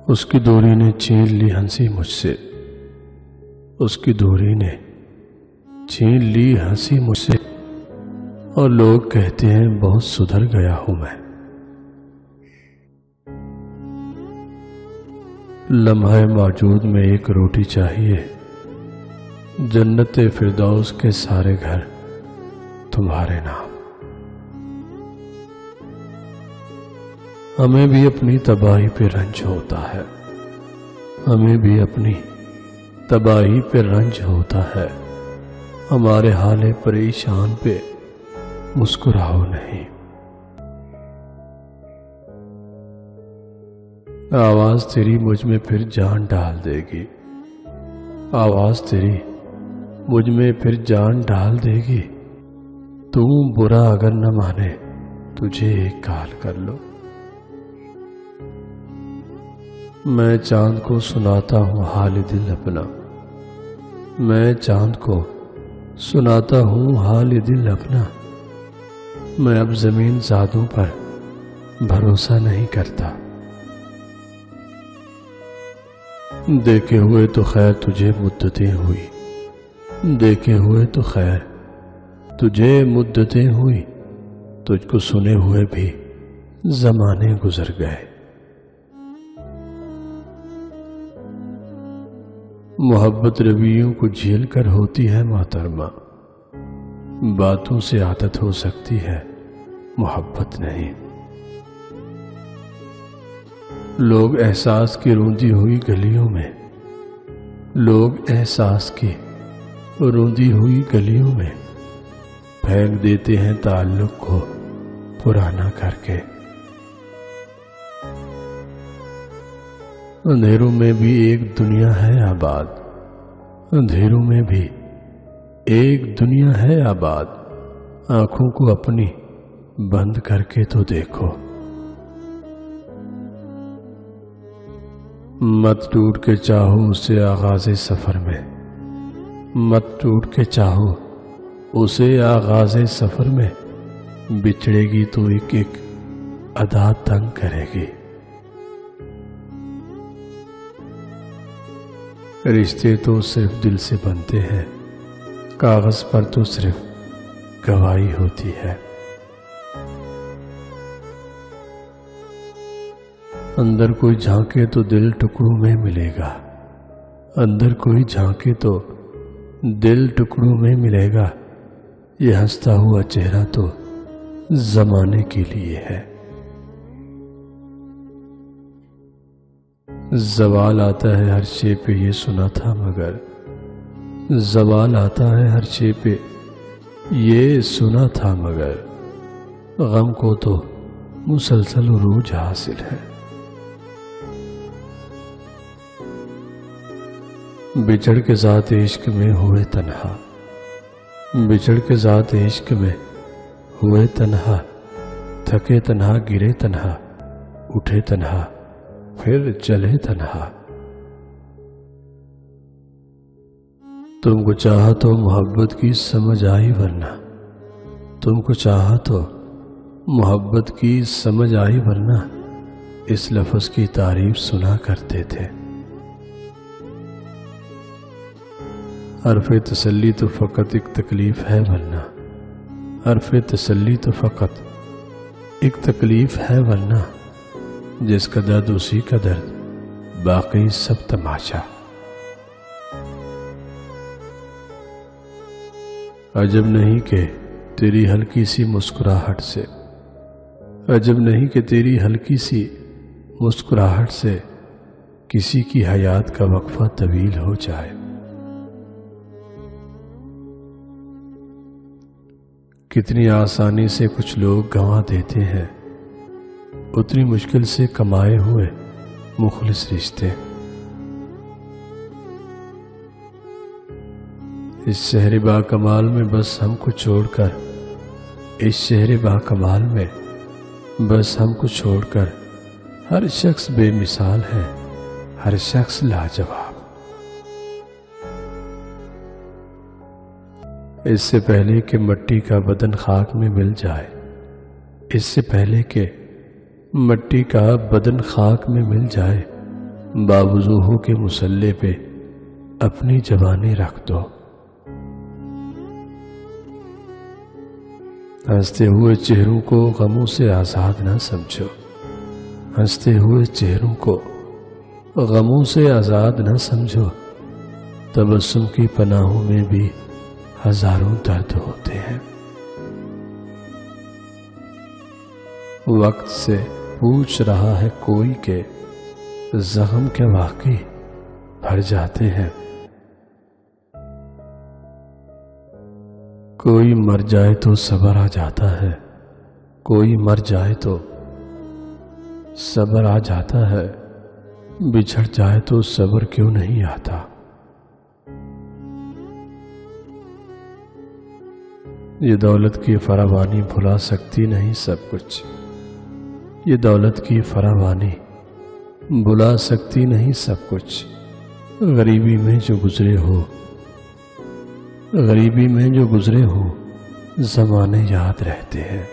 اس کی دوری نے چھین لی ہنسی مجھ سے، اس کی دوری نے چھین لی ہنسی مجھ سے، اور لوگ کہتے ہیں بہت سدھر گیا ہوں میں۔ لمحہ موجود میں ایک روٹی چاہیے، جنت فردوس کے سارے گھر تمہارے نام۔ ہمیں بھی اپنی تباہی پہ رنج ہوتا ہے، ہمیں بھی اپنی تباہی پہ رنج ہوتا ہے، ہمارے حال پریشان پہ مسکراؤ نہیں۔ آواز تیری مجھ میں پھر جان ڈال دے گی، آواز تیری مجھ میں پھر جان ڈال دے گی۔ تم برا اگر نہ مانے تجھے ایک کال کر لو۔ میں چاند کو سناتا ہوں حال دل اپنا، میں چاند کو سناتا ہوں حال دل اپنا۔ میں اب زمین زادوں پر بھروسہ نہیں کرتا، دیکھے ہوئے تو خیر تجھے مدتیں ہوئی، دیکھے ہوئے تو خیر تجھے مدتیں ہوئی، تجھ کو سنے ہوئے بھی زمانے گزر گئے۔ محبت رویوں کو جھیل کر ہوتی ہے محترمہ، باتوں سے عادت ہو سکتی ہے محبت نہیں۔ لوگ احساس کی روندی ہوئی گلیوں میں، لوگ احساس کی روندی ہوئی گلیوں میں پھینک دیتے ہیں تعلق کو پرانا کر کے۔ اندھیروں میں بھی ایک دنیا ہے آباد، اندھیروں میں بھی ایک دنیا ہے آباد، آنکھوں کو اپنی بند کر کے تو دیکھو۔ مت ٹوٹ کے چاہو اسے آغاز سفر میں، مت ٹوٹ کے چاہو اسے آغاز سفر میں، بچھڑے گی تو ایک ایک ادا تنگ کرے گی۔ رشتے تو صرف دل سے بنتے ہیں، کاغذ پر تو صرف گواہی ہوتی ہے۔ اندر کوئی جھانکے تو دل ٹکڑوں میں ملے گا، اندر کوئی جھانکے تو دل ٹکڑوں میں ملے گا۔ یہ ہنستا ہوا چہرہ تو زمانے کے لیے ہے۔ زوال آتا ہے ہر شے پہ یہ سنا تھا مگر، زوال آتا ہے ہر شے پہ یہ سنا تھا مگر، غم کو تو مسلسل عروج حاصل ہے۔ بچھڑ کے ذات عشق میں ہوئے تنہا، بچھڑ کے ذات عشق میں ہوئے تنہا، تھکے تنہا گرے تنہا، اٹھے تنہا پھر چلے تنہا۔ تم کو چاہا تو محبت کی سمجھ آئی ورنہ، تم کو چاہا تو محبت کی سمجھ آئی ورنہ، اس لفظ کی تعریف سنا کرتے تھے۔ حرف تسلی تو فقط ایک تکلیف ہے ورنہ، حرف تسلی تو فقط ایک تکلیف ہے ورنہ، جس کا درد اسی کا درد، باقی سب تماشا۔ عجب نہیں کہ تیری ہلکی سی مسکراہٹ سے، عجب نہیں کہ تیری ہلکی سی مسکراہٹ سے کسی کی حیات کا وقفہ طویل ہو جائے۔ کتنی آسانی سے کچھ لوگ گنوا دیتے ہیں اتنی مشکل سے کمائے ہوئے مخلص رشتے۔ اس شہر با کمال میں بس ہم کو چھوڑ کر، اس شہر با کمال میں بس ہم کو چھوڑ کر، ہر شخص بے مثال ہے، ہر شخص لاجواب۔ اس سے پہلے کہ مٹی کا بدن خاک میں مل جائے، اس سے پہلے کہ مٹی کا بدن خاک میں مل جائے، باوضو ہو کے مصلے پہ اپنی جوانی رکھ دو۔ ہنستے ہوئے چہروں کو غموں سے آزاد نہ سمجھو، ہنستے ہوئے چہروں کو غموں سے آزاد نہ سمجھو، تبسم کی پناہوں میں بھی ہزاروں درد ہوتے ہیں۔ وقت سے پوچھ رہا ہے کوئی کہ زخم کیا واقعی بھر جاتے ہیں؟ کوئی مر جائے تو صبر آ جاتا ہے، کوئی مر جائے تو صبر آ جاتا ہے، بچھڑ جائے تو صبر کیوں نہیں آتا؟ یہ دولت کی فراوانی بھلا سکتی نہیں سب کچھ، یہ دولت کی فراوانی بھلا سکتی نہیں سب کچھ، غریبی میں جو گزرے ہو، غریبی میں جو گزرے ہو زمانے یاد رہتے ہیں۔